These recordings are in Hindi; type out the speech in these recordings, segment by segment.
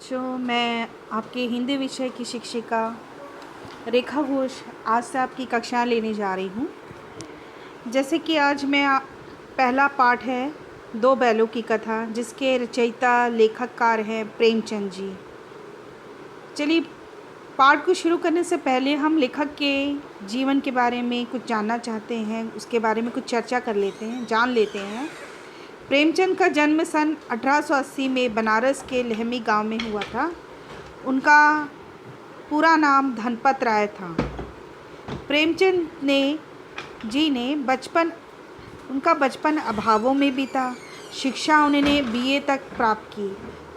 बच्चों, मैं आपके हिंदी विषय की शिक्षिका रेखा घोष आज से आपकी कक्षा लेने जा रही हूँ। जैसे कि आज पहला पाठ है दो बैलों की कथा, जिसके रचयिता लेखककार हैं प्रेमचंद जी। चलिए, पाठ को शुरू करने से पहले हम लेखक के जीवन के बारे में कुछ जानना चाहते हैं, उसके बारे में कुछ चर्चा कर लेते हैं, जान लेते हैं। प्रेमचंद का जन्म सन 1880 में बनारस के लहमी गांव में हुआ था। उनका पूरा नाम धनपत राय था। प्रेमचंद ने उनका बचपन अभावों में बीता। शिक्षा उन्होंने बीए तक प्राप्त की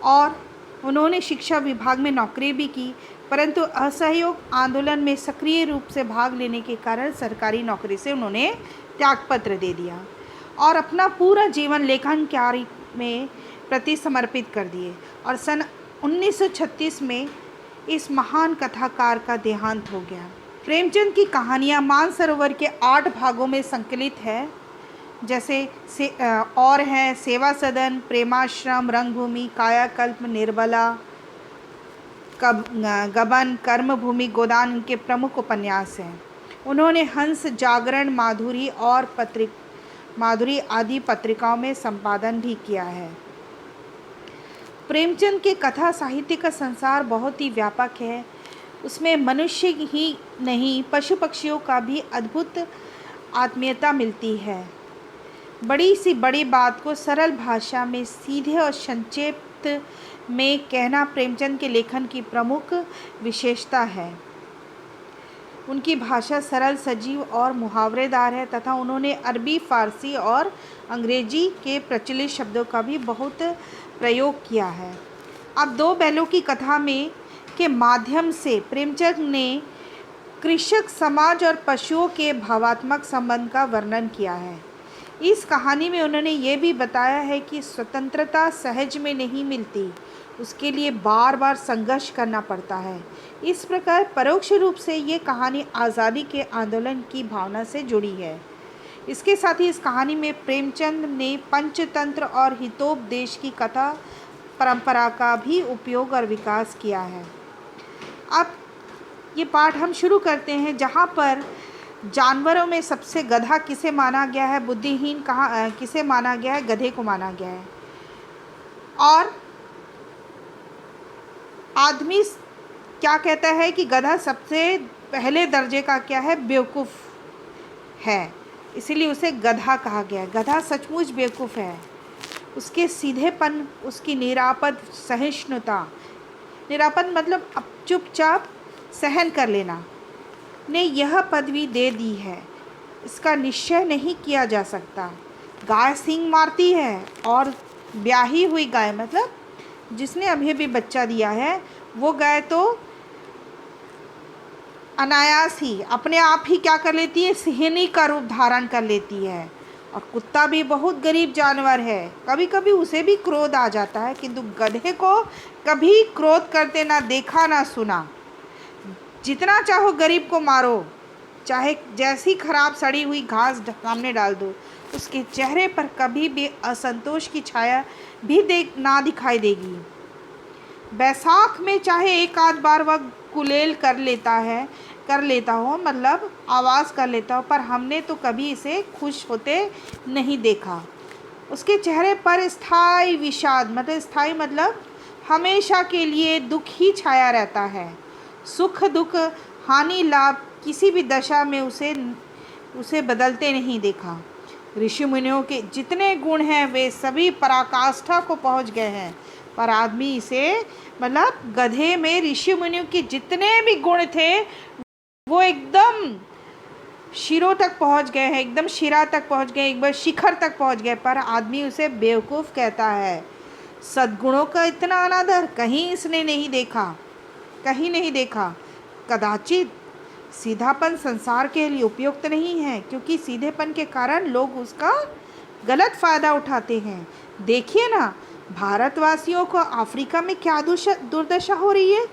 और उन्होंने शिक्षा विभाग में नौकरी भी की, परंतु असहयोग आंदोलन में सक्रिय रूप से भाग लेने के कारण सरकारी नौकरी से उन्होंने त्यागपत्र दे दिया और अपना पूरा जीवन लेखन कार्य में प्रति समर्पित कर दिए। और सन 1936 में इस महान कथाकार का देहांत हो गया। प्रेमचंद की कहानियाँ मानसरोवर के 8 भागों में संकलित है, जैसे और हैं सेवा सदन, प्रेमाश्रम, रंगभूमि, कायाकल्प, निर्बला, गबन, कर्मभूमि, गोदान इनके प्रमुख उपन्यास हैं। उन्होंने हंस, जागरण, माधुरी आदि पत्रिकाओं में संपादन भी किया है। प्रेमचंद के कथा साहित्य का संसार बहुत ही व्यापक है। उसमें मनुष्य ही नहीं, पशु पक्षियों का भी अद्भुत आत्मीयता मिलती है। बड़ी सी बड़ी बात को सरल भाषा में सीधे और संक्षिप्त में कहना प्रेमचंद के लेखन की प्रमुख विशेषता है। उनकी भाषा सरल, सजीव और मुहावरेदार है तथा उन्होंने अरबी, फारसी और अंग्रेजी के प्रचलित शब्दों का भी बहुत प्रयोग किया है। अब दो बैलों की कथा के माध्यम से प्रेमचंद ने कृषक समाज और पशुओं के भावात्मक संबंध का वर्णन किया है। इस कहानी में उन्होंने ये भी बताया है कि स्वतंत्रता सहज में नहीं मिलती, उसके लिए बार बार संघर्ष करना पड़ता है। इस प्रकार परोक्ष रूप से ये कहानी आज़ादी के आंदोलन की भावना से जुड़ी है। इसके साथ ही इस कहानी में प्रेमचंद ने पंचतंत्र और हितोपदेश की कथा परंपरा का भी उपयोग और विकास किया है। अब ये पाठ हम शुरू करते हैं, जहाँ पर जानवरों में सबसे गधा किसे माना गया है, बुद्धिहीन किसे माना गया है, गधे को माना गया है। और आदमी क्या कहता है कि गधा सबसे पहले दर्जे का क्या है, बेवकूफ़ है, इसीलिए उसे गधा कहा गया है। गधा सचमुच बेवकूफ़ है। उसके सीधेपन, उसकी निरापद सहिष्णुता, निरापद मतलब अब चुपचाप सहन कर लेना, ने यह पदवी दे दी है। इसका निश्चय नहीं किया जा सकता। गाय सींग मारती है और ब्याही हुई गाय, मतलब जिसने अभी अभी बच्चा दिया है, वो गाय तो अनायास ही अपने आप ही क्या कर लेती है, सिंहनी का रूप धारण कर लेती है। और कुत्ता भी बहुत गरीब जानवर है, कभी कभी उसे भी क्रोध आ जाता है, किंतु गधे को कभी क्रोध करते ना देखा ना सुना। जितना चाहो गरीब को मारो, चाहे जैसी खराब सड़ी हुई घास सामने डाल दो, उसके चेहरे पर कभी भी असंतोष की छाया भी ना दिखाई देगी। बैसाख में चाहे एक आध बार वह कुलेल कर लेता हो, मतलब आवाज़ कर लेता हो, पर हमने तो कभी इसे खुश होते नहीं देखा। उसके चेहरे पर स्थायी विषाद, मतलब हमेशा के लिए दुख ही छाया रहता है। सुख दुख, हानि लाभ, किसी भी दशा में उसे बदलते नहीं देखा। ऋषि मुनियों के जितने गुण हैं वे सभी पराकाष्ठा को पहुंच गए हैं, पर आदमी इसे, मतलब गधे में ऋषि मुनियों के जितने भी गुण थे वो एकदम शिरों तक पहुंच गए हैं, एकदम शिरा तक पहुंच गए, एक बार शिखर तक पहुंच गए, पर आदमी उसे बेवकूफ़ कहता है। सद्गुणों का इतना अनादर कहीं इसने नहीं देखा, कहीं नहीं देखा। कदाचित सीधापन संसार के लिए उपयुक्त नहीं है, क्योंकि सीधेपन के कारण लोग उसका गलत फ़ायदा उठाते हैं। देखिए ना, भारतवासियों को अफ्रीका में क्या दुर्दशा हो रही है।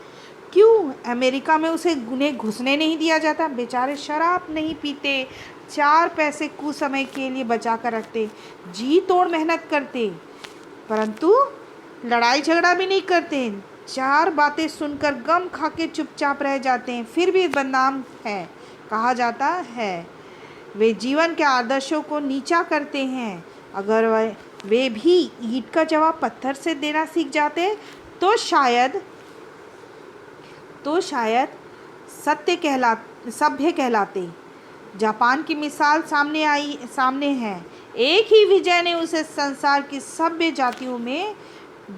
क्यों अमेरिका में उन्हें घुसने नहीं दिया जाता। बेचारे शराब नहीं पीते, 4 पैसे कुछ समय के लिए बचा कर रखते, जी तोड़ मेहनत करते, परंतु लड़ाई झगड़ा भी नहीं करते, चार बातें सुनकर गम खा के चुपचाप रह जाते हैं, फिर भी बदनाम है कहा जाता है। वे जीवन के आदर्शों को नीचा करते हैं। अगर वे भी ईंट का जवाब पत्थर से देना सीख जाते तो शायद सभ्य कहलाते। जापान की मिसाल सामने है। एक ही विजय ने उसे संसार की सभ्य जातियों में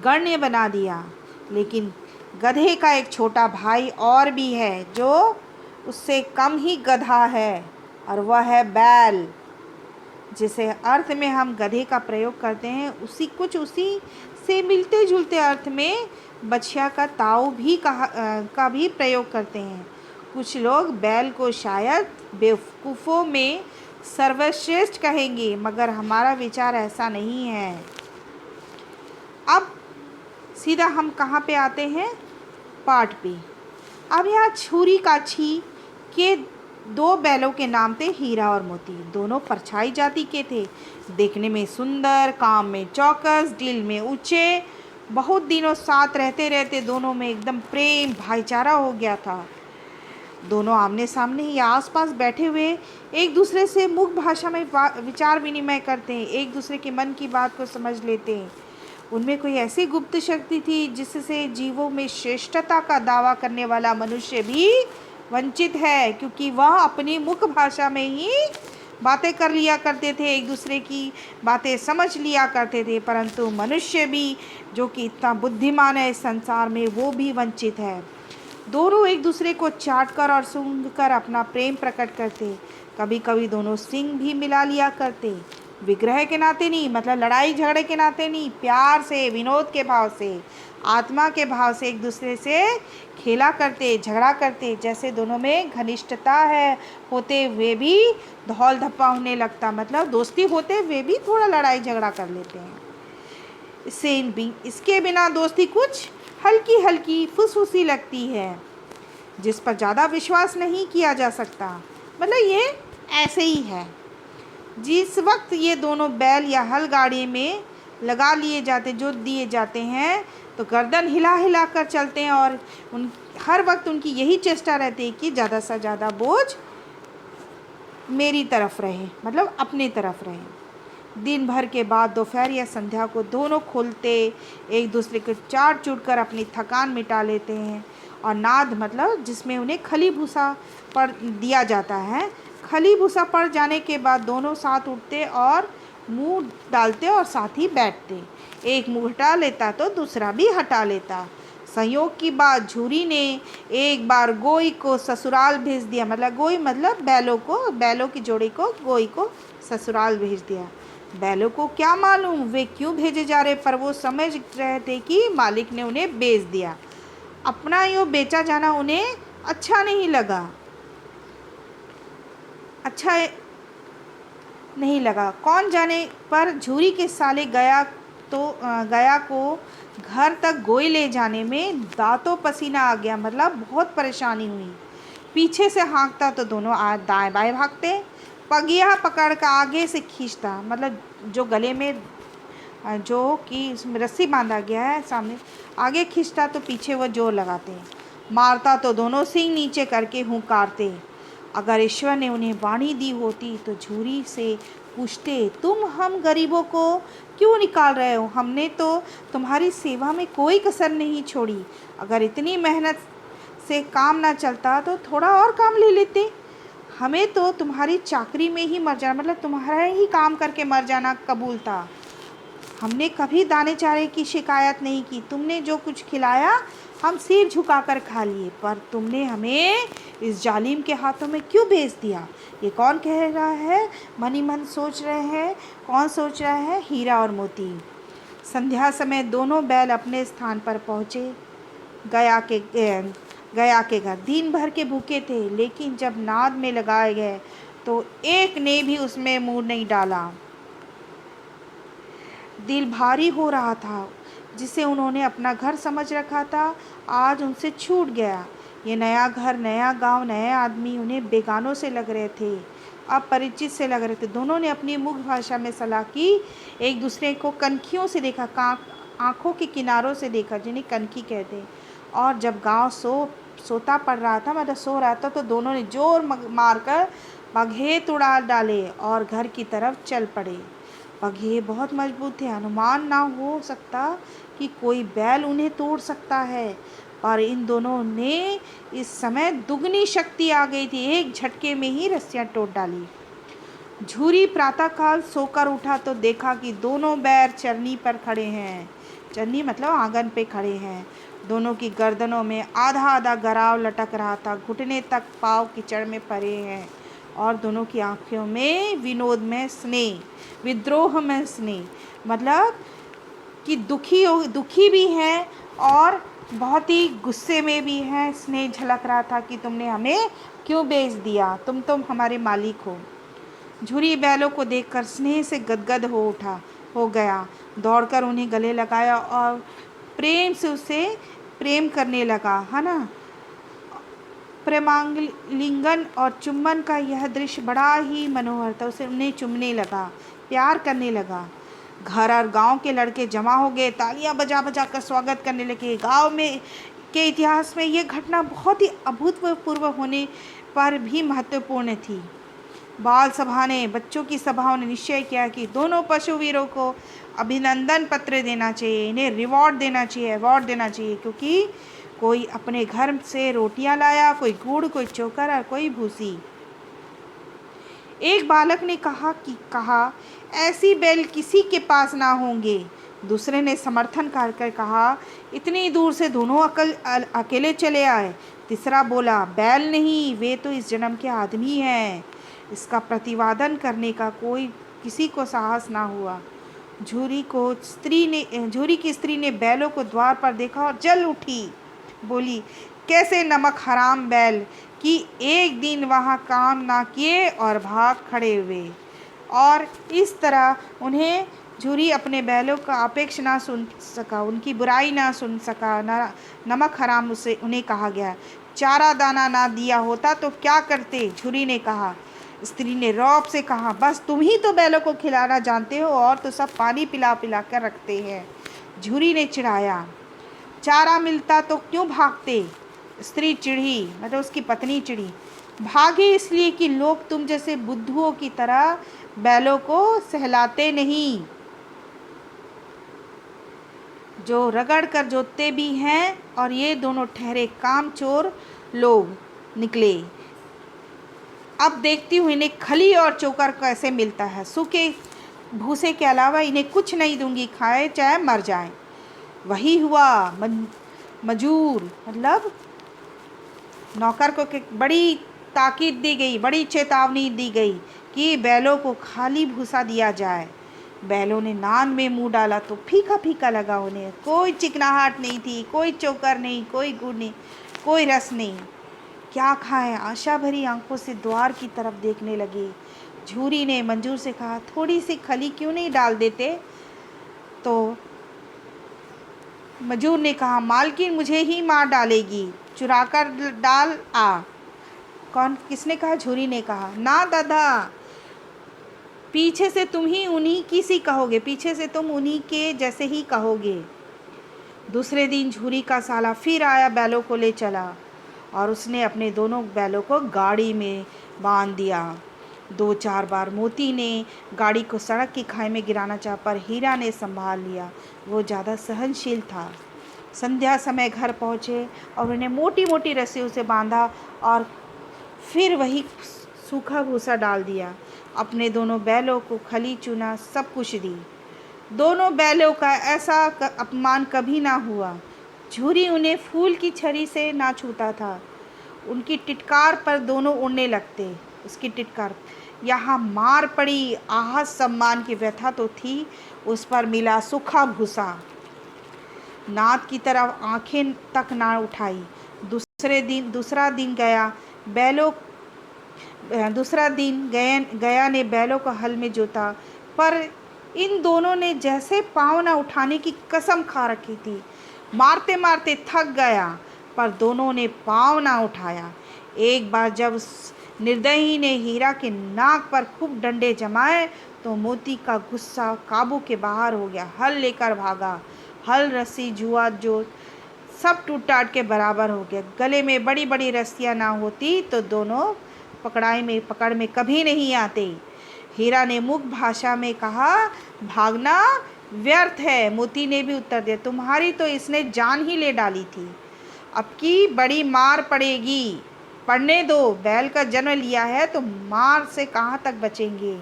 गण्य बना दिया। लेकिन गधे का एक छोटा भाई और भी है जो उससे कम ही गधा है, और वह है बैल। जिसे अर्थ में हम गधे का प्रयोग करते हैं, उसी से मिलते जुलते अर्थ में बछिया का ताऊ भी का भी प्रयोग करते हैं। कुछ लोग बैल को शायद बेवकूफ़ों में सर्वश्रेष्ठ कहेंगे, मगर हमारा विचार ऐसा नहीं है। अब सीधा हम कहाँ पे आते हैं, पाठ पे। अब यहाँ छुरी काछी के दो बैलों के नाम थे हीरा और मोती। दोनों परछाई जाति के थे, देखने में सुंदर, काम में चौकस, दिल में ऊंचे। बहुत दिनों साथ रहते रहते दोनों में एकदम प्रेम भाईचारा हो गया था। दोनों आमने सामने ही आसपास बैठे हुए एक दूसरे से मुख भाषा में विचार विनिमय करते हैं, एक दूसरे के मन की बात को समझ लेते हैं। उनमें कोई ऐसी गुप्त शक्ति थी जिससे जीवों में श्रेष्ठता का दावा करने वाला मनुष्य भी वंचित है, क्योंकि वह अपनी मुख भाषा में ही बातें कर लिया करते थे, एक दूसरे की बातें समझ लिया करते थे। परंतु मनुष्य भी जो कि इतना बुद्धिमान है इस संसार में, वो भी वंचित है। दोनों एक दूसरे को चाट कर और सूंघ कर अपना प्रेम प्रकट करते। कभी कभी दोनों सिंग भी मिला लिया करते। विग्रह के नाते नहीं, मतलब लड़ाई झगड़े के नाते नहीं, प्यार से, विनोद के भाव से, आत्मा के भाव से एक दूसरे से खेला करते, झगड़ा करते। जैसे दोनों में घनिष्ठता है होते हुए भी धौल धप्पा होने लगता, मतलब दोस्ती होते हुए भी थोड़ा लड़ाई झगड़ा कर लेते हैं। इसके बिना दोस्ती कुछ हल्की हल्की फुसफुसी लगती है, जिस पर ज़्यादा विश्वास नहीं किया जा सकता। मतलब ये ऐसे ही है। जिस वक्त ये दोनों बैल या हल गाड़ी में लगा लिए जाते, जो दिए जाते हैं, तो गर्दन हिला हिला कर चलते हैं, और हर वक्त उनकी यही चेष्टा रहती है कि ज़्यादा से ज़्यादा बोझ मेरी तरफ रहे, मतलब अपनी तरफ रहे। दिन भर के बाद दोपहर या संध्या को दोनों खोलते एक दूसरे को चाट चूट कर अपनी थकान मिटा लेते हैं। और नाद, मतलब जिसमें उन्हें खली भूसा पर दिया जाता है। खली भूसा पड़ जाने के बाद दोनों साथ उठते और मुंह डालते और साथ ही बैठते। एक मुंह हटा लेता तो दूसरा भी हटा लेता। संयोग की बात, झूरी ने एक बार गोई को ससुराल भेज दिया। मतलब गोई मतलब बैलों की जोड़ी को, गोई को ससुराल भेज दिया। बैलों को क्या मालूम वे क्यों भेजे जा रहे, पर वो समझ रहे थे कि मालिक ने उन्हें बेच दिया। अपना यूँ बेचा जाना उन्हें अच्छा नहीं लगा। कौन जाने, पर झूरी के साले गया को घर तक गोई ले जाने में दांतों पसीना आ गया। मतलब बहुत परेशानी हुई। पीछे से हाँकता तो दोनों दाएं बाएं भागते। पगिया पकड़ कर आगे से खींचता, मतलब जो गले में जो कि उसमें रस्सी बांधा गया है सामने, आगे खींचता तो पीछे वो जोर लगाते। मारता तो दोनों सिंग नीचे करके हुंकारते। अगर ईश्वर ने उन्हें वाणी दी होती तो झूरी से पूछते, तुम हम गरीबों को क्यों निकाल रहे हो? हमने तो तुम्हारी सेवा में कोई कसर नहीं छोड़ी। अगर इतनी मेहनत से काम ना चलता तो थोड़ा और काम ले लेते। हमें तो तुम्हारी चाकरी में ही मर जाना, मतलब तुम्हारा ही काम करके मर जाना कबूल था। हमने कभी दाने चारे की शिकायत नहीं की। तुमने जो कुछ खिलाया हम सिर झुकाकर खा लिए, पर तुमने हमें इस जालिम के हाथों में क्यों बेच दिया? ये कौन कह रहा है? मन ही मन सोच रहे हैं। कौन सोच रहा है? हीरा और मोती। संध्या समय दोनों बैल अपने स्थान पर पहुँचे। गया के घर दिन भर के भूखे थे, लेकिन जब नाद में लगाए गए तो एक ने भी उसमें मुंह नहीं डाला। दिल भारी हो रहा था। जिसे उन्होंने अपना घर समझ रखा था, आज उनसे छूट गया। ये नया घर, नया गांव, नए आदमी उन्हें बेगानों से लग रहे थे, अपरिचित से लग रहे थे। दोनों ने अपनी मुख भाषा में सलाह की, एक दूसरे को कनखियों से देखा। आँखों के किनारों से देखा, जिन्हें कनखी कहते हैं। और जब गाँव सोता पड़ रहा था, मतलब सो रहा था, तो दोनों ने जोर मारकर बघेत उड़ा डाले और घर की तरफ चल पड़े। बघे बहुत मजबूत थे, अनुमान ना हो सकता कि कोई बैल उन्हें तोड़ सकता है, पर इन दोनों ने इस समय दुगनी शक्ति आ गई थी, एक झटके में ही रस्सियां तोड़ डाली। झूरी प्रातःकाल सोकर उठा तो देखा कि दोनों बैल चरनी पर खड़े हैं। चरनी मतलब आंगन पे खड़े हैं। दोनों की गर्दनों में आधा आधा गराव लटक रहा था, घुटने तक पाँव कीचड़ में पड़े हैं, और दोनों की आंखों में विनोद में स्नेह, विद्रोह में स्नेह, मतलब कि दुखी भी हैं और बहुत ही गुस्से में भी हैं। स्नेह झलक रहा था कि तुमने हमें क्यों बेच दिया, तुम हमारे मालिक हो। झुरी बैलों को देखकर स्नेह से गदगद हो गया, दौड़कर उन्हें गले लगाया और प्रेम से उसे प्रेम करने लगा, है ना। प्रेमालिंगन और चुम्बन का यह दृश्य बड़ा ही मनोहर था। उसे उन्हें चुमने लगा, प्यार करने लगा। घर और गांव के लड़के जमा हो गए, तालियां बजा बजा कर स्वागत करने लगे। गांव में के इतिहास में यह घटना बहुत ही अभूतपूर्व होने पर भी महत्वपूर्ण थी। बाल सभा ने, बच्चों की सभाओं ने निश्चय किया कि दोनों पशुवीरों को अभिनंदन पत्र देना चाहिए, इन्हें अवार्ड देना चाहिए, क्योंकि कोई अपने घर से रोटियां लाया, कोई गुड़, कोई चोकर और कोई भूसी। एक बालक ने कहा ऐसी बैल किसी के पास ना होंगे। दूसरे ने समर्थन कर कहा इतनी दूर से दोनों अकेले चले आए। तीसरा बोला बैल नहीं, वे तो इस जन्म के आदमी हैं। इसका प्रतिवादन करने का किसी को साहस ना हुआ। झूरी की स्त्री ने बैलों को द्वार पर देखा और जल उठी, बोली कैसे नमक हराम बैल कि एक दिन वहाँ काम ना किए और भाग खड़े हुए। और इस तरह उन्हें झूरी अपने बैलों का अपेक्ष ना सुन सका, उनकी बुराई ना सुन सका। नमक हराम उन्हें कहा गया। चारा दाना ना दिया होता तो क्या करते, झूरी ने कहा। स्त्री ने रौब से कहा बस तुम ही तो बैलों को खिलाना जानते हो, और तो सब पानी पिला पिला कर रखते हैं। झूरी ने चिढ़ाया चारा मिलता तो क्यों भागते। स्त्री चिढ़ी, मतलब उसकी पत्नी चिढ़ी, भागे इसलिए कि लोग तुम जैसे बुद्धुओं की तरह बैलों को सहलाते नहीं, जो रगड़ कर जोतते भी हैं। और ये दोनों ठहरे कामचोर लोग निकले। अब देखती हूँ इन्हें खली और चोकर कैसे मिलता है। सूखे भूसे के अलावा इन्हें कुछ नहीं दूंगी, खाए चाहे मर जाएं। वही हुआ। मजूर मतलब नौकर को बड़ी ताकीद दी गई, बड़ी चेतावनी दी गई कि बैलों को खाली भूसा दिया जाए। बैलों ने नान में मुंह डाला तो फीका फीका लगा उन्हें। कोई चिकनाहट नहीं थी, कोई चोकर नहीं, कोई गुड़ नहीं, कोई रस नहीं। क्या खाएं, आशा भरी आंखों से द्वार की तरफ देखने लगे। झूरी ने मंजूर से कहा थोड़ी सी खली क्यों नहीं डाल देते। तो मजूर ने कहा मालकिन मुझे ही मार डालेगी, चुरा कर डाल आ। किसने कहा, झूरी ने कहा। ना दादा, पीछे से तुम ही उन्हीं की सी कहोगे, पीछे से तुम उन्हीं के जैसे ही कहोगे। दूसरे दिन झूरी का साला फिर आया, बैलों को ले चला और उसने अपने दोनों बैलों को गाड़ी में बांध दिया। 2-4 बार मोती ने गाड़ी को सड़क की खाई में गिराना चाहा, पर हीरा ने संभाल लिया। वो ज़्यादा सहनशील था। संध्या समय घर पहुँचे और उन्हें मोटी मोटी रस्सियों से बांधा और फिर वही सूखा भूसा डाल दिया। अपने दोनों बैलों को खली चूना सब कुछ दी। दोनों बैलों का ऐसा अपमान कभी ना हुआ। झूरी उन्हें फूल की छड़ी से ना छूता था। उनकी टिटकार पर दोनों उड़ने लगते। उसकी टिटकार यहाँ मार पड़ी। आहत सम्मान की व्यथा तो थी, उस पर मिला सूखा भूसा। नाद की तरफ आंखें तक ना उठाई। दूसरा दिन गया ने बैलों को हल में जोता, पर इन दोनों ने जैसे पाँव न उठाने की कसम खा रखी थी। मारते मारते थक गया, पर दोनों ने पाँव ना उठाया। एक बार जब निर्दयी ने हीरा के नाक पर खूब डंडे जमाए तो मोती का गुस्सा काबू के बाहर हो गया। हल लेकर भागा। हल, रस्सी, जुआ, जो सब टूट टाट के बराबर हो गया। गले में बड़ी बड़ी रस्सियाँ ना होती तो दोनों पकड़ में कभी नहीं आते। हीरा ने मुख भाषा में कहा, भागना व्यर्थ है। मोती ने भी उत्तर दिया, तुम्हारी तो इसने जान ही ले डाली थी, अब की बड़ी मार पड़ेगी। पढ़ने दो, बैल का जन्म लिया है तो मार से कहाँ तक बचेंगे।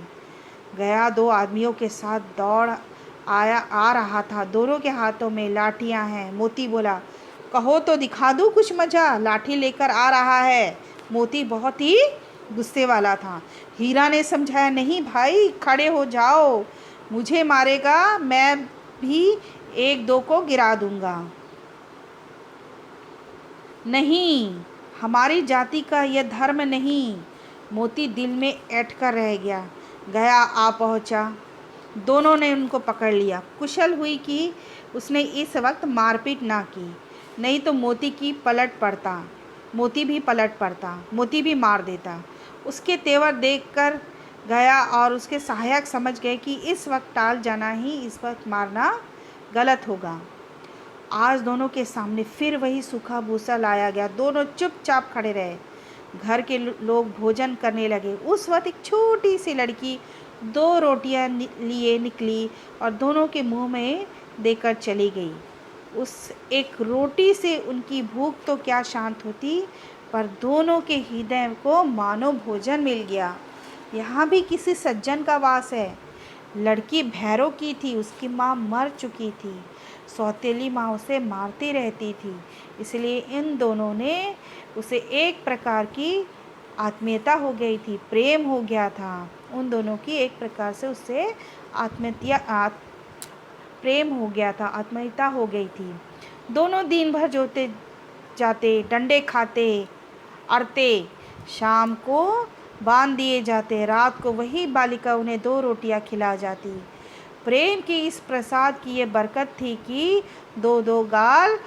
गया 2 आदमियों के साथ दौड़ आ रहा था। दोनों के हाथों में लाठियां हैं। मोती बोला, कहो तो दिखा दूँ कुछ मजा, लाठी लेकर आ रहा है। मोती बहुत ही गुस्से वाला था। हीरा ने समझाया, नहीं भाई, खड़े हो जाओ, मुझे मारेगा मैं भी 1-2 को गिरा दूंगा। नहीं, हमारी जाति का यह धर्म नहीं। मोती दिल में ऐंठ कर रह गया। गया आ पहुंचा। दोनों ने उनको पकड़ लिया। कुशल हुई कि उसने इस वक्त मारपीट ना की, नहीं तो मोती भी पलट पड़ता, मोती भी मार देता। उसके तेवर देखकर गया और उसके सहायक समझ गए कि इस वक्त टाल जाना ही इस वक्त मारना गलत होगा। आज दोनों के सामने फिर वही सूखा भूसा लाया गया। दोनों चुपचाप खड़े रहे। घर के लोग भोजन करने लगे। उस वक्त एक छोटी सी लड़की 2 रोटियां लिए निकली और दोनों के मुंह में देकर चली गई। उस एक रोटी से उनकी भूख तो क्या शांत होती, पर दोनों के हृदय को मानो भोजन मिल गया। यहाँ भी किसी सज्जन का वास है। लड़की भैरव की थी, उसकी माँ मर चुकी थी। सौतेली माँ उसे मारती रहती थी, इसलिए इन दोनों ने उसे एक प्रकार की आत्मीयता हो गई थी, प्रेम हो गया था। उन दोनों की एक प्रकार से उससे प्रेम हो गया था, आत्मीयता हो गई थी। दोनों दिन भर जोते जाते, डंडे खाते, अड़ते, शाम को बांध दिए जाते। रात को वही बालिका उन्हें 2 रोटियां खिला जाती। प्रेम की इस प्रसाद की ये बरकत थी कि 2-2 गाल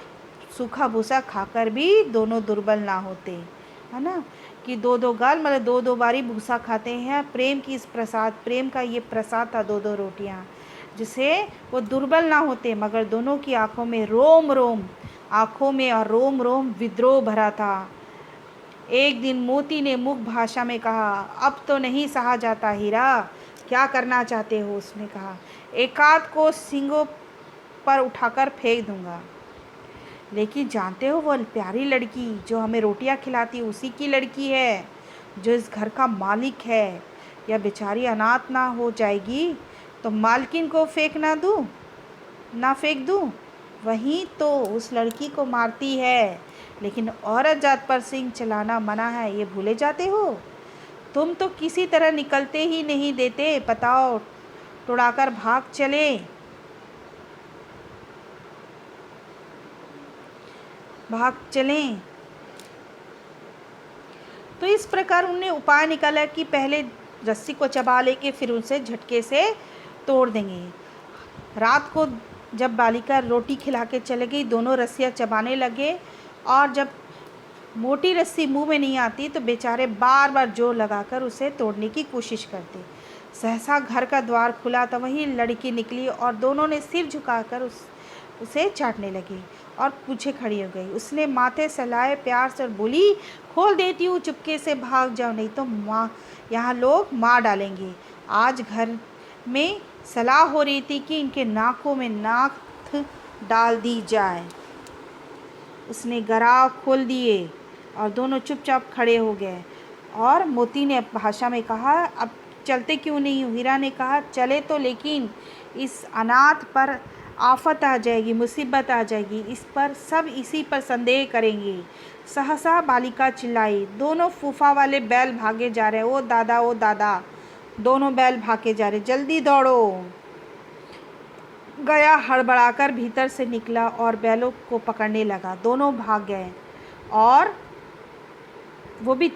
सूखा भूसा खाकर भी दोनों दुर्बल ना होते, है ना। कि 2-2 गाल मतलब 2-2 बारी भूसा खाते हैं। प्रेम की इस प्रसाद, प्रेम का ये प्रसाद था 2-2 रोटियां, जिसे वो दुर्बल ना होते। मगर दोनों की आंखों में और रोम रोम विद्रोह भरा था। एक दिन मोती ने मुख भाषा में कहा, अब तो नहीं सहा जाता हीरा, क्या करना चाहते हो। उसने कहा, एकाध को सींगों पर उठाकर फेंक दूंगा। लेकिन जानते हो, वो प्यारी लड़की जो हमें रोटियां खिलाती उसी की लड़की है, जो इस घर का मालिक है। यह बेचारी अनाथ ना हो जाएगी तो मालकिन को ना फेंक दूँ। वहीं तो उस लड़की को मारती है, लेकिन औरत जात पर सिंह चलाना मना है, ये भूले जाते हो। तुम तो किसी तरह निकलते ही नहीं देते, बताओ, तुड़ाकर भाग चलें। तो इस प्रकार उन्होंने उपाय निकाला कि पहले रस्सी को चबा लेके फिर उसे झटके से तोड़ देंगे। रात को जब बालिका रोटी खिला के चले गई, दोनों रस्सियाँ चबाने लगे और जब मोटी रस्सी मुंह में नहीं आती तो बेचारे बार बार जोर लगाकर उसे तोड़ने की कोशिश करते। सहसा घर का द्वार खुला तो वही लड़की निकली और दोनों ने सिर झुकाकर उसे चाटने लगी और पीछे खड़ी हो गई। उसने माथे सहलाए प्यार से और बोली, खोल देती हूँ, चुपके से भाग जाओ, नहीं तो यहाँ लोग मार डालेंगे। आज घर में सलाह हो रही थी कि इनके नाकों में नाक डाल दी जाए। उसने गराह खोल दिए और दोनों चुपचाप खड़े हो गए। और मोती ने भाषा में कहा, अब चलते क्यों नहीं हो। हीरा ने कहा, चले तो, लेकिन इस अनाथ पर आफत आ जाएगी, मुसीबत आ जाएगी, इस पर सब इसी पर संदेह करेंगे। सहसा बालिका चिल्लाई, दोनों फूफा वाले बैल भागे जा रहे, ओ दादा, दोनों बैल भागे जा रहे, जल्दी दौड़ो। गया हड़बड़ाकर भीतर से निकला और बैलों को पकड़ने लगा। दोनों भाग गए और वो भी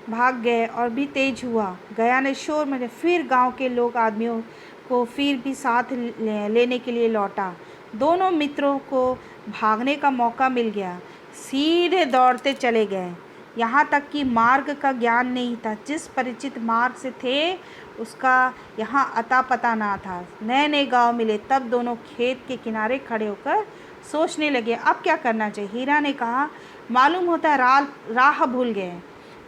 भाग गए और भी तेज हुआ। गया ने शोर मचाया। फिर गांव के लोग आदमियों को फिर भी साथ लेने के लिए लौटा। दोनों मित्रों को भागने का मौका मिल गया। सीधे दौड़ते चले गए। यहाँ तक कि मार्ग का ज्ञान नहीं था। जिस परिचित मार्ग से थे उसका यहाँ अता पता ना था। नए नए गांव मिले, तब दोनों खेत के किनारे खड़े होकर सोचने लगे अब क्या करना चाहिए। हीरा ने कहा, मालूम होता है राह भूल गए।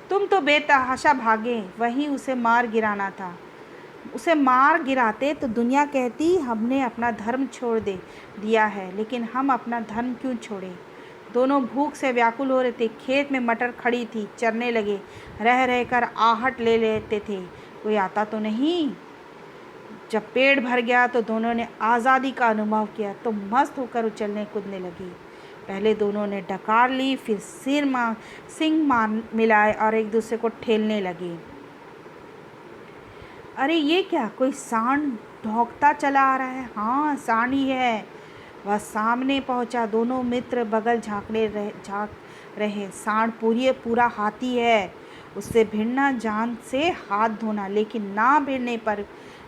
तुम तो बेतहाशा भागे, वहीं उसे मार गिराना था। उसे मार गिराते तो दुनिया कहती हमने अपना धर्म छोड़ दिया है, लेकिन हम अपना धर्म क्यों छोड़े। दोनों भूख से व्याकुल हो रहे थे। खेत में मटर खड़ी थी, चरने लगे। रह रहकर आहट ले लेते थे, कोई आता तो नहीं। जब पेट भर गया तो दोनों ने आज़ादी का अनुभव किया, तो मस्त होकर उछलने कूदने लगी। पहले दोनों ने डकार ली, फिर सिंग मार मिलाए और एक दूसरे को ठेलने लगे। अरे ये क्या, कोई सांड ढौंकता चला आ रहा है। हाँ, सांड ही है। वह सामने पहुंचा। दोनों मित्र बगल झांक रहे। सांड पूरा हाथी है। उससे भिड़ना जान से हाथ धोना, लेकिन ना भिड़ने पर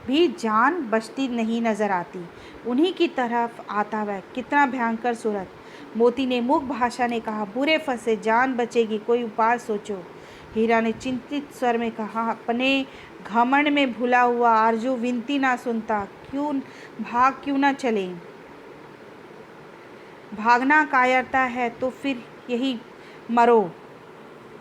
भी जान बचती नहीं नजर आती। उन्हीं की तरफ आता वह, कितना भयंकर सूरत। मोती ने मूक भाषा ने कहा, बुरे फंसे, जान बचेगी, कोई उपाय सोचो। हीरा ने चिंतित स्वर में कहा, अपने घमंड में भूला हुआ आरजू विनती ना सुनता, क्यों ना चले। भागना कायरता है तो फिर यही मरो।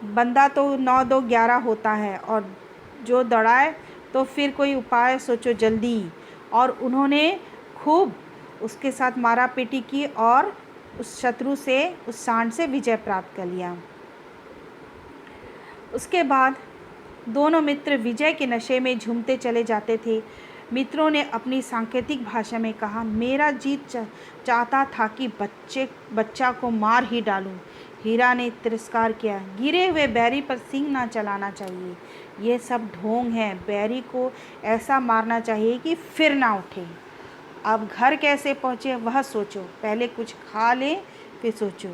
बंदा तो 9 2 11 होता है, और जो दौड़ाए तो फिर कोई उपाय सोचो जल्दी। और उन्होंने खूब उसके साथ मारा पीटी की और उस शत्रु से, उस सांड से विजय प्राप्त कर लिया। उसके बाद दोनों मित्र विजय के नशे में झूमते चले जाते थे। मित्रों ने अपनी सांकेतिक भाषा में कहा, मेरा जीत चाहता था कि बच्चा को मार ही डालूं। हीरा ने तिरस्कार किया, गिरे हुए बैरी पर सींग ना चलाना चाहिए। ये सब ढोंग है। बैरी को ऐसा मारना चाहिए कि फिर ना उठे। अब घर कैसे पहुँचे वह सोचो, पहले कुछ खा ले फिर सोचो।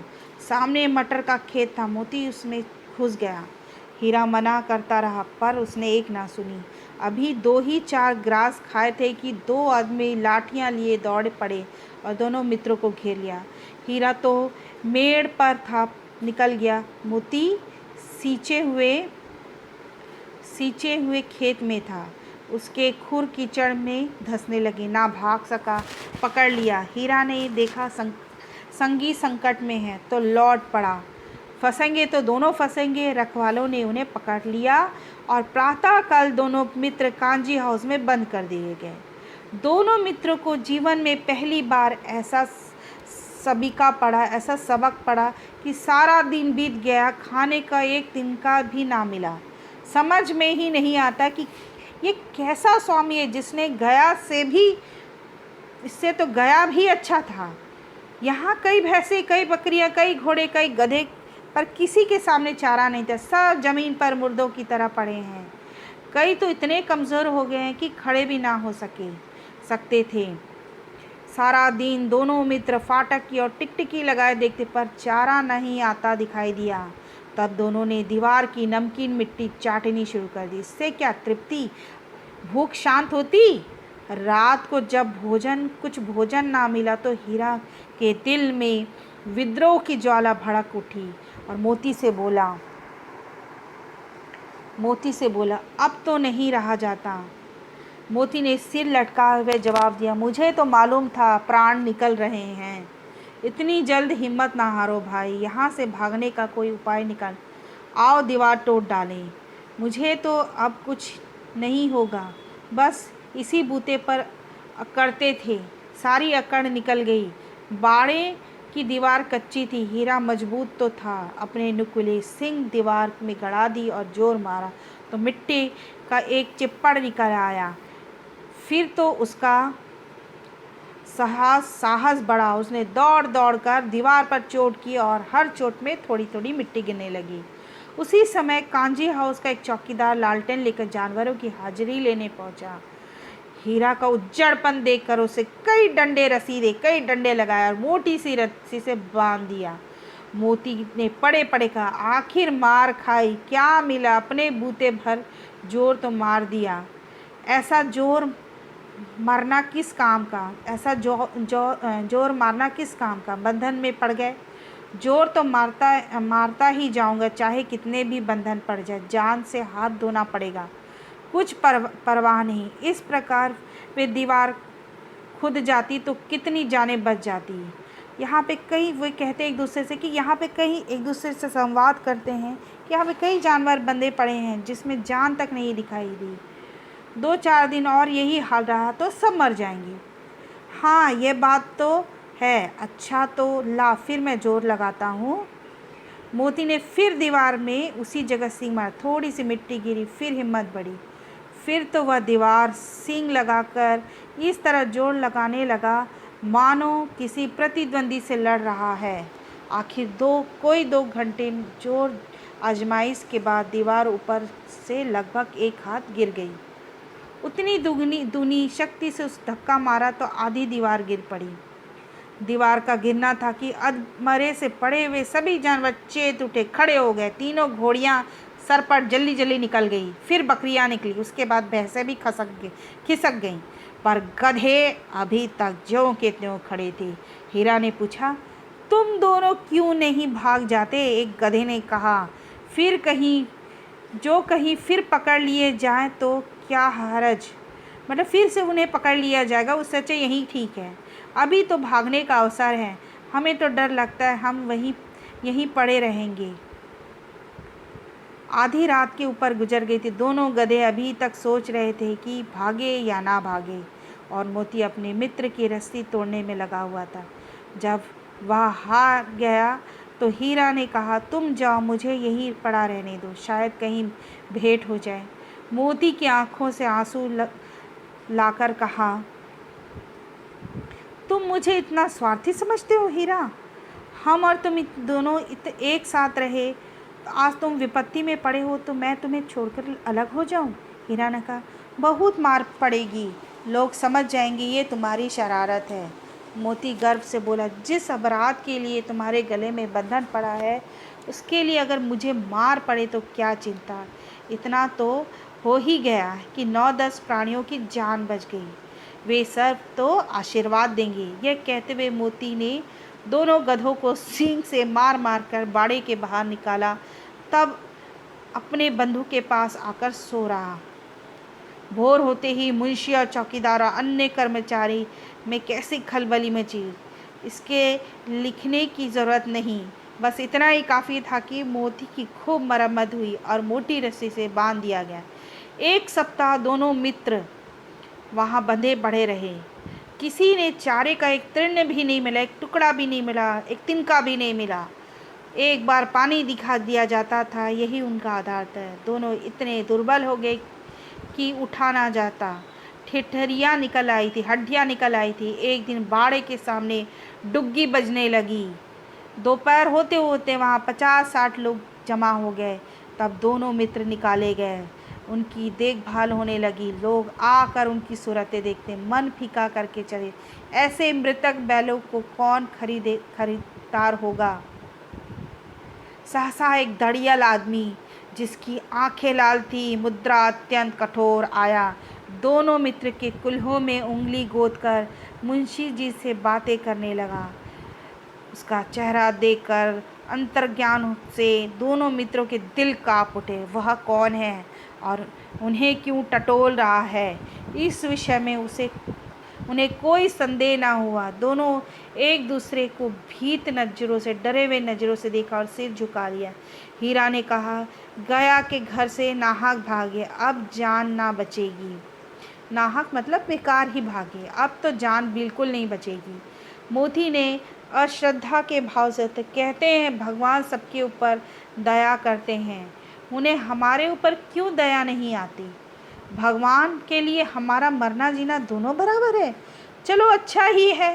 सामने मटर का खेत था, मोती उसमें घुस गया। हीरा मना करता रहा, पर उसने एक ना सुनी। अभी 2 ही 4 ग्रास खाए थे कि 2 आदमी लाठियां लिए दौड़ पड़े और दोनों मित्रों को घेर लिया। हीरा तो मेड़ पर था, निकल गया। मोती सींचे हुए खेत में था। उसके खुर कीचड़ में धंसने लगे, ना भाग सका। पकड़ लिया। हीरा ने देखा संगी संकट में है तो लौट पड़ा। फंसेंगे तो दोनों फंसेंगे। रखवालों ने उन्हें पकड़ लिया और प्रातःकाल दोनों मित्र कांजी हाउस में बंद कर दिए गए। दोनों मित्रों को जीवन में पहली बार ऐसा सबक पड़ा कि सारा दिन बीत गया, खाने का एक दिन का भी ना मिला। समझ में ही नहीं आता कि ये कैसा स्वामी है जिसने इससे तो गया भी अच्छा था। यहाँ कई भैंसे, कई बकरियाँ, कई घोड़े, कई गधे, पर किसी के सामने चारा नहीं था। सब जमीन पर मुर्दों की तरह पड़े हैं। कई तो इतने कमज़ोर हो गए हैं कि खड़े भी ना हो सकते थे। सारा दिन दोनों मित्र फाटक की और टिकटिकी लगाए देखते, पर चारा नहीं आता दिखाई दिया। तब दोनों ने दीवार की नमकीन मिट्टी चाटनी शुरू कर दी। इससे क्या तृप्ति, भूख शांत होती। रात को जब कुछ भोजन ना मिला तो हीरा के दिल में विद्रोह की ज्वाला भड़क उठी और मोती से बोला, अब तो नहीं रहा जाता। मोती ने सिर लटकाए हुए जवाब दिया, मुझे तो मालूम था प्राण निकल रहे हैं। इतनी जल्द हिम्मत ना हारो भाई, यहाँ से भागने का कोई उपाय निकाल। आओ दीवार तोड़ डालें। मुझे तो अब कुछ नहीं होगा, बस इसी बूते पर अकड़ते थे। सारी अकड़ निकल गई। बाड़े की दीवार कच्ची थी। हीरा मजबूत तो था। अपने नुकीले सिंग दीवार में गड़ा दी और जोर मारा तो मिट्टी का एक चिप्पड़ निकल आया। फिर तो उसका साहस बढ़ा। उसने दौड़ दौड़ कर दीवार पर चोट की और हर चोट में थोड़ी थोड़ी मिट्टी गिरने लगी। उसी समय कांजी हाउस का एक चौकीदार लालटेन लेकर जानवरों की हाजिरी लेने पहुंचा। हीरा का उज्जड़पन देखकर उसे कई डंडे लगाए और मोटी सी रस्सी से बांध दिया। मोती ने पड़े पड़े कहा, आखिर मार खाई, क्या मिला। अपने बूते भर जोर तो मार दिया, ऐसा जोर मारना किस काम का। जोर मारना किस काम का। बंधन में पड़ गए। जोर तो मारता ही जाऊंगा, चाहे कितने भी बंधन पड़ जाए। जान से हाथ धोना पड़ेगा। कुछ परवाह नहीं। इस प्रकार वे दीवार खुद जाती तो कितनी जानें बच जाती। यहाँ पे कई वे कहते हैं एक दूसरे से कि यहाँ पे कई एक दूसरे से संवाद करते हैं कि यहाँ पे कई जानवर बंधे पड़े हैं जिसमें जान तक नहीं दिखाई दी। 2-4 दिन और यही हाल रहा तो सब मर जाएंगे। हाँ, ये बात तो है। अच्छा तो ला, फिर मैं जोर लगाता हूँ। मोती ने फिर दीवार में उसी जगह सींग मारा। थोड़ी सी मिट्टी गिरी, फिर हिम्मत बढ़ी। फिर तो वह दीवार सींग लगाकर इस तरह जोर लगाने लगा मानो किसी प्रतिद्वंदी से लड़ रहा है। आखिर कोई 2 घंटे जोर आजमाइश के बाद दीवार ऊपर से लगभग 1 हाथ गिर गई। उतनी दुनी शक्ति से उस धक्का मारा तो आधी दीवार गिर पड़ी। दीवार का गिरना था कि अधमरे से पड़े हुए सभी जानवर चेत उठे, खड़े हो गए। तीनों घोड़ियां सर पर जल्दी जल्दी निकल गई। फिर बकरियां निकली, उसके बाद भैंसें भी खिसक गईं। पर गधे अभी तक ज्यों के त्यों खड़े थे। हीरा ने पूछा, तुम दोनों क्यों नहीं भाग जाते? एक गधे ने कहा, कहीं फिर पकड़ लिए जाएं तो क्या हरज, मतलब फिर से उन्हें पकड़ लिया जाएगा, उससे अच्छा यही ठीक है। अभी तो भागने का अवसर है, हमें तो डर लगता है हम यहीं पड़े रहेंगे। आधी रात के ऊपर गुजर गई थी। दोनों गधे अभी तक सोच रहे थे कि भागे या ना भागे, और मोती अपने मित्र की रस्सी तोड़ने में लगा हुआ था। जब वह हार गया तो हीरा ने कहा, तुम जाओ, मुझे यहीं पड़ा रहने दो, शायद कहीं भेंट हो जाए। मोती की आंखों से आंसू लाकर कहा, तुम मुझे इतना स्वार्थी समझते हो हीरा? हम और तुम दोनों एक साथ रहे, आज तुम विपत्ति में पड़े हो तो मैं तुम्हें छोड़कर अलग हो जाऊं? हीरा ने कहा, बहुत मार पड़ेगी, लोग समझ जाएंगे ये तुम्हारी शरारत है। मोती गर्व से बोला, जिस अपराध के लिए तुम्हारे गले में बंधन पड़ा है उसके लिए अगर मुझे मार पड़े तो क्या चिंता। इतना तो हो ही गया कि 9-10 प्राणियों की जान बच गई, वे सब तो आशीर्वाद देंगे। यह कहते हुए मोती ने दोनों गधों को सींग से मार मार कर बाड़े के बाहर निकाला। तब अपने बंधु के पास आकर सो रहा। भोर होते ही मुंशी और चौकीदार और अन्य कर्मचारी में कैसी खलबली मची, इसके लिखने की ज़रूरत नहीं। बस इतना ही काफ़ी था कि मोती की खूब मरम्मत हुई और मोटी रस्सी से बांध दिया गया। 1 सप्ताह दोनों मित्र वहाँ बंधे पड़े रहे। किसी ने चारे का एक तृण भी नहीं मिला, एक टुकड़ा भी नहीं मिला, एक तिनका भी नहीं मिला। एक बार पानी दिखा दिया जाता था, यही उनका आधार था। दोनों इतने दुर्बल हो गए कि उठा ना जाता। ठिठरियाँ निकल आई थी, हड्डियाँ निकल आई थी। एक दिन बाड़े के सामने डुग्गी बजने लगी। दोपहर होते होते वहाँ 50-60 लोग जमा हो गए। तब दोनों मित्र निकाले गए, उनकी देखभाल होने लगी। लोग आकर उनकी सूरतें देखते, मन फीका करके चले। ऐसे मृतक बैलों को कौन खरीदार होगा। सहसा एक दड़ियल आदमी जिसकी आंखें लाल थी, मुद्रा अत्यंत कठोर, आया। दोनों मित्र के कुल्हों में उंगली गोदकर मुंशी जी से बातें करने लगा। उसका चेहरा देखकर अंतर्ज्ञान से दोनों मित्रों के दिल कांप उठे। वह कौन है और उन्हें क्यों टटोल रहा है, इस विषय में उन्हें कोई संदेह ना हुआ। दोनों एक दूसरे को भीत नज़रों से, डरे हुए नज़रों से देखा और सिर झुका लिया। हीरा ने कहा, गया के घर से नाहक भागे, अब जान ना बचेगी। नाहक मतलब बेकार ही भागे, अब तो जान बिल्कुल नहीं बचेगी। मोती ने अश्रद्धा के भाव से कहते हैं, भगवान सबके ऊपर दया करते हैं, उन्हें हमारे ऊपर क्यों दया नहीं आती? भगवान के लिए हमारा मरना जीना दोनों बराबर है। चलो अच्छा ही है,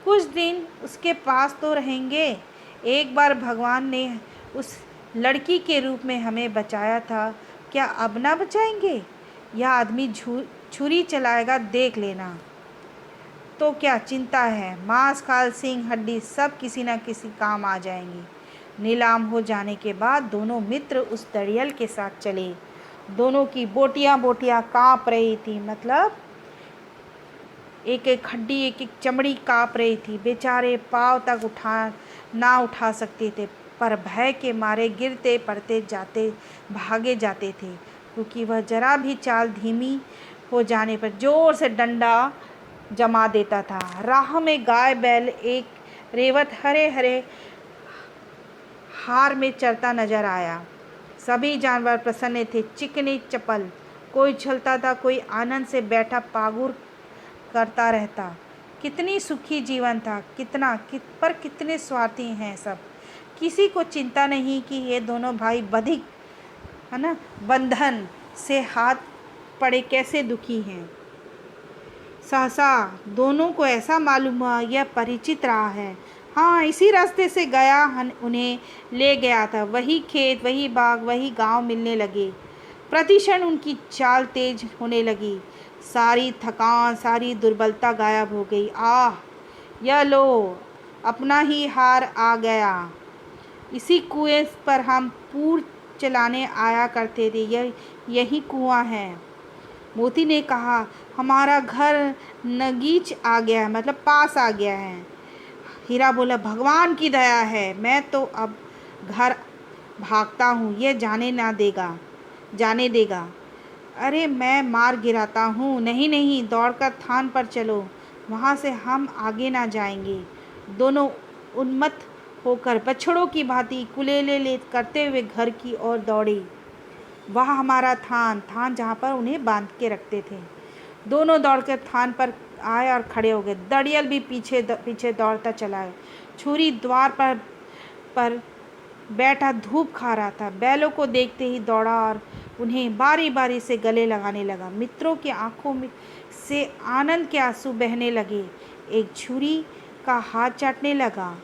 कुछ दिन उसके पास तो रहेंगे। एक बार भगवान ने उस लड़की के रूप में हमें बचाया था, क्या अब ना बचाएंगे? यह आदमी छुरी चलाएगा, देख लेना। तो क्या चिंता है, मांस, खाल, सींग, हड्डी सब किसी न किसी काम आ जाएंगी। नीलाम हो जाने के बाद दोनों मित्र उस दड़ियल के साथ चले। दोनों की बोटियां कांप रही थी, मतलब एक एक हड्डी, एक एक चमड़ी कांप रही थी। बेचारे पाँव तक उठा सकते थे, पर भय के मारे गिरते पड़ते भागे जाते थे। क्योंकि वह जरा भी चाल धीमी हो जाने पर जोर से डंडा जमा देता था। राह में गाय बैल एक रेवत हरे हरे हार में चरता नजर आया। सभी जानवर प्रसन्न थे, चिकनी चपल, कोई उछलता था, कोई आनंद से बैठा पागुर करता रहता। कितनी सुखी जीवन था, पर कितने स्वार्थी हैं सब। किसी को चिंता नहीं कि ये दोनों भाई बधिक है ना बंधन से हाथ पड़े कैसे दुखी हैं। सहसा दोनों को ऐसा मालूम हुआ यह परिचित रहा है। हाँ, इसी रास्ते से गया उन्हें ले गया था। वही खेत, वही बाग, वही गांव मिलने लगे। प्रतिक्षण उनकी चाल तेज होने लगी। सारी थकान, सारी दुर्बलता गायब हो गई। आह, यह लो, अपना ही हार आ गया। इसी कुएं पर हम पूर चलाने आया करते थे। यही कुआं है। मोती ने कहा, हमारा घर नगीच आ गया है, मतलब पास आ गया है। हीरा बोला, भगवान की दया है, मैं तो अब घर भागता हूँ, ये जाने देगा। अरे मैं मार गिराता हूँ। नहीं नहीं, दौड़कर थान पर चलो, वहाँ से हम आगे ना जाएंगे। दोनों उन्मत्त होकर बछड़ों की भांति कुलेले ले करते हुए घर की ओर दौड़े। वह हमारा थान जहाँ पर उन्हें बांध के रखते थे। दोनों दौड़कर थान पर आए और खड़े हो गए। दड़ियल भी पीछे दौड़ता चला गया। छुरी द्वार पर बैठा धूप खा रहा था। बैलों को देखते ही दौड़ा और उन्हें बारी बारी से गले लगाने लगा। मित्रों की आंखों में से आनंद के आंसू बहने लगे। एक छुरी का हाथ चाटने लगा।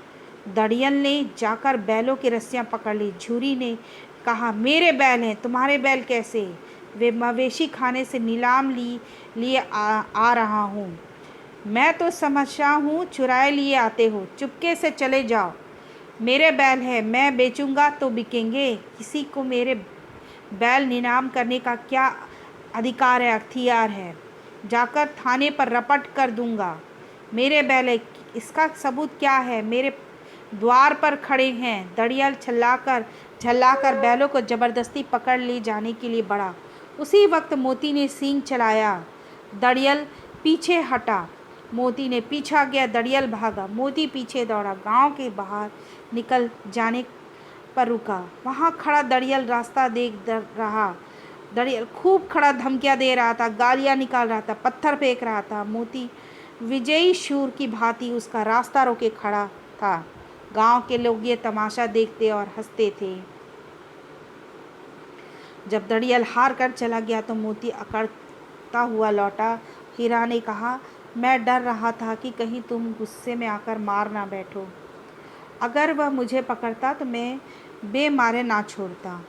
दड़ियल ने जाकर बैलों की रस्सियां पकड़ ली। छुरी ने कहा, मेरे बैल हैं, तुम्हारे बैल कैसे? वे मवेशी खाने से नीलाम लिए आ रहा हूँ। मैं तो समझता हूँ चुराए लिए आते हो। चुपके से चले जाओ। मेरे बैल है, मैं बेचूंगा तो बिकेंगे। किसी को मेरे बैल नीलाम करने का क्या अधिकार है, अख्तियार है? जाकर थाने पर रपट कर दूंगा। मेरे बैल है, इसका सबूत क्या है? मेरे द्वार पर खड़े हैं। दड़ियल झल्लाकर बैलों को जबरदस्ती पकड़ ले जाने के लिए बढ़ा। उसी वक्त मोती ने सींग चलाया। दड़ियल पीछे हटा। मोती ने पीछा गया। दड़ियल भागा। मोती पीछे दौड़ा। गांव के बाहर निकल जाने पर रुका। वहां खड़ा दड़ियल रास्ता देख रहा। दड़ियल खूब खड़ा धमकियां दे रहा था, गालियां निकाल रहा था, पत्थर फेंक रहा था। मोती विजयी शूर की भांति उसका रास्ता रोके खड़ा था। गांव के लोग ये तमाशा देखते और हंसते थे। जब दड़ियल हार कर चला गया तो मोती अकड़ता हुआ लौटा। हीरा ने कहा, मैं डर रहा था कि कहीं तुम गुस्से में आकर मार ना बैठो। अगर वह मुझे पकड़ता तो मैं बेमारे ना छोड़ता।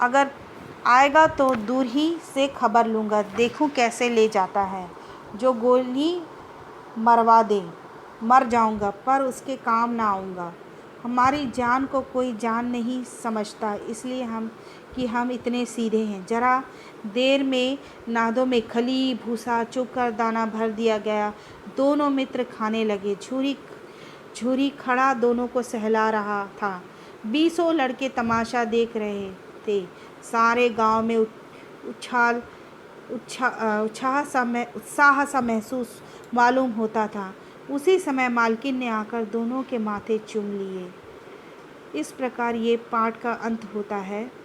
अगर आएगा तो दूर ही से खबर लूँगा, देखूं कैसे ले जाता है। जो गोली मरवा दे, मर जाऊंगा, पर उसके काम ना आऊँगा। हमारी जान को कोई जान नहीं समझता, इसलिए हम इतने सीधे हैं। जरा देर में नादों में खली, भूसा, चुकर दाना भर दिया गया। दोनों मित्र खाने लगे। झूरी खड़ा दोनों को सहला रहा था। 20 लड़के तमाशा देख रहे थे। सारे गांव में उत्साह सा महसूस मालूम होता था। उसी समय मालकिन ने आकर दोनों के माथे चूम लिए। इस प्रकार ये पाठ का अंत होता है।